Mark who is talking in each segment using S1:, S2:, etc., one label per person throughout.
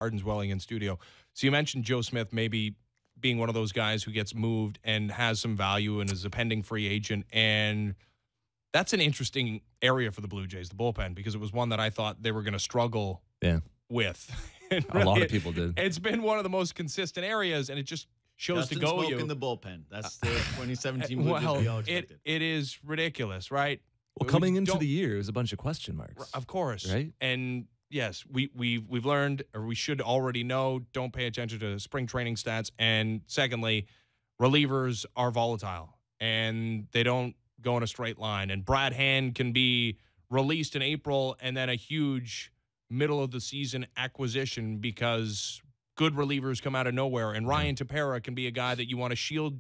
S1: Arden Zwelling in studio. So you mentioned Joe Smith maybe being one of those guys who gets moved and has some value and is a pending free agent. And that's an interesting area for the Blue Jays, the bullpen, because it was one that I thought they were going to struggle with.
S2: A lot of people did.
S1: It's been one of the most consistent areas, and it just shows
S3: Justin
S1: to go
S3: Smoke
S1: you.
S3: in the bullpen. That's the 2017 Blue Jays we all expected.
S1: It is ridiculous, right?
S2: Well, coming into the year, it was a bunch of question marks.
S1: Of course.
S2: Right?
S1: And yes, we've learned, or we should already know, don't pay attention to spring training stats. And secondly, relievers are volatile, and they don't go in a straight line. And Brad Hand can be released in April and then a huge middle-of-the-season acquisition because good relievers come out of nowhere. And Ryan Tepera can be a guy that you want to shield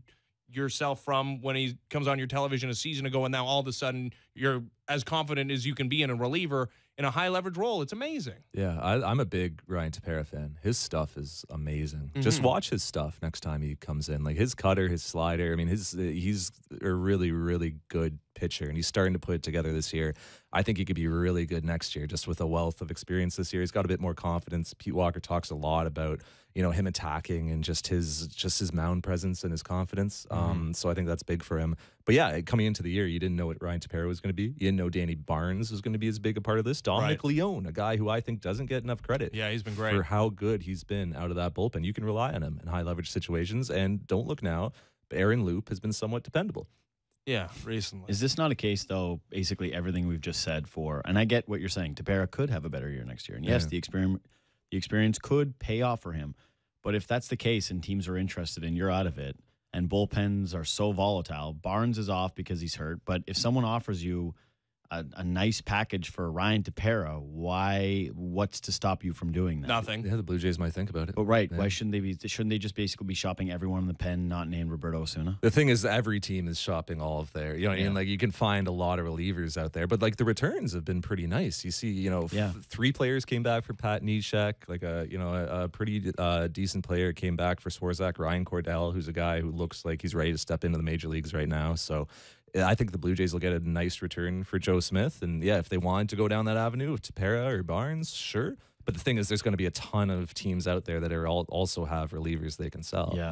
S1: yourself from when he comes on your television a season ago, and now all of a sudden you're as confident as you can be in a reliever in a high-leverage role. It's amazing.
S2: Yeah, I'm a big Ryan Tepera fan. His stuff is amazing. Just watch his stuff next time he comes in. Like his cutter, his slider. I mean, he's a really, really good pitcher, and he's starting to put it together this year. I think he could be really good next year, just with a wealth of experience this year. He's got a bit more confidence. Pete Walker talks a lot about, you know, him attacking and just his mound presence and his confidence. So I think that's big for him. But yeah, coming into the year, you didn't know what Ryan Tepera was going to be. You didn't know Danny Barnes was going to be as big a part of this. Dominic Leone, a guy who I think doesn't get enough credit.
S1: Yeah, he's been great
S2: for how good he's been out of that bullpen. You can rely on him in high leverage situations. And don't look now, but Aaron Loop has been somewhat dependable.
S1: Yeah, recently.
S3: Is this not a case, though, basically everything we've just said for, and I get what you're saying, Tepera could have a better year next year. And yes, the experience could pay off for him. But if that's the case and teams are interested and you're out of it, and bullpens are so volatile, Barnes is off because he's hurt. But if someone offers you a nice package for Ryan Tepera, what's to stop you from doing that?
S1: Nothing.
S2: Yeah, the Blue Jays might think about it.
S3: But why shouldn't they just basically be shopping everyone in the pen not named Roberto Osuna?
S2: The thing is, every team is shopping all of their, you know what I mean? Like, you can find a lot of relievers out there, but like the returns have been pretty nice. You see, you know, 3 players came back for Pat Neshek, like a pretty decent player came back for Swarzak, Ryan Cordell, who's a guy who looks like he's ready to step into the major leagues right now. So I think the Blue Jays will get a nice return for Joe Smith. And yeah, if they wanted to go down that avenue of Tepera or Barnes, sure. But the thing is, there's going to be a ton of teams out there that are also have relievers they can sell.
S3: Yeah.